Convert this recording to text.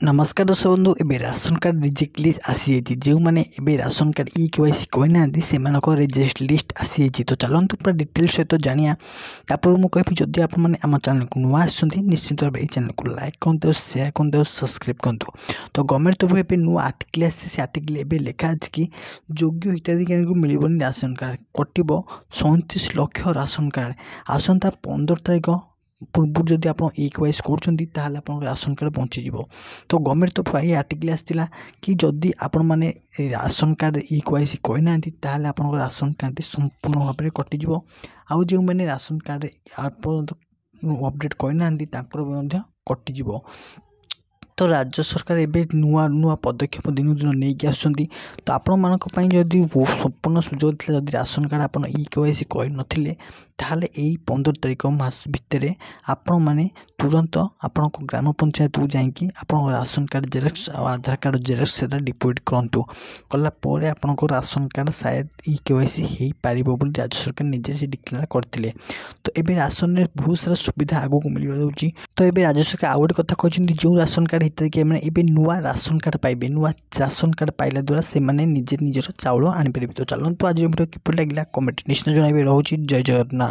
नमस्कार दर्शक बंधु ए राशन कार्ड रिजेक्ट लिस्ट आसी जो मैंने ए राशन कार्ड केवाईसी कहना से रिजेक्ट लिस्ट आसी तो चलतु पूरा डिटेल सहित जाना तापर मुझे कहि जदि आप चैनल को नुआ निश्चित भाव चैनल को लाइक करते शेयर करते सब्सक्राइब करूँ। तो गवर्नमेंट तरफ ए नुआ आर्टिकल आसी से आर्टिकल ए लिखा है कि योग्य हिताधिकारी को मिलबनी राशन कार्ड कटिब 37 लाख राशन कार्ड आसंता 15 तारिख पूर्व जदि आप केवाईसी कर राशन कार्ड पहुँची। तो गवर्नमेंट तरफ ये आर्टिकल आसाला कि जदि आपण मैंने राशन कार्ड केवाईसी करना आप राशन कार्ड संपूर्ण भाव में कटिज आउ जो मैंने राशन कार्ड अपडेट करना कटिज। तो राज्य सरकार एवं नुआ नुआ पदक्षेप दिन दिन नहीं आसुँच। तो आपण जदि संपूर्ण सुजोग था जदि राशन कार्ड आप केवाईसी कर नथिले ताहले 15 तारिख मास भितर आपण मैंने तुरंत आपण ग्राम पंचायत को जाकि राशन कार्ड जेरक्स और आधार कार्ड जेरक्स से डिपोजिट करूँ कलापर आपण राशन कार्ड शायद केवाईसी हो पार राज्य सरकार निजे से डिक्लेयर करते। तो ये राशन में बहुत सारा सुविधा आगू को मिल जाऊँगी। तो ये राज्य सरकार आउ गोटे कथा कहते जो राशन कार्ड हिताधिकारी मैंने ए नुआ राशन कार्ड पाइबे नुआ राशन कार्ड पाइला द्वारा से निजे निजर चाउल आनीपर। तो चलते आज वीडियो किपर लगे कमेंट निश्चय जन रोचे। जय जगन्नाथ।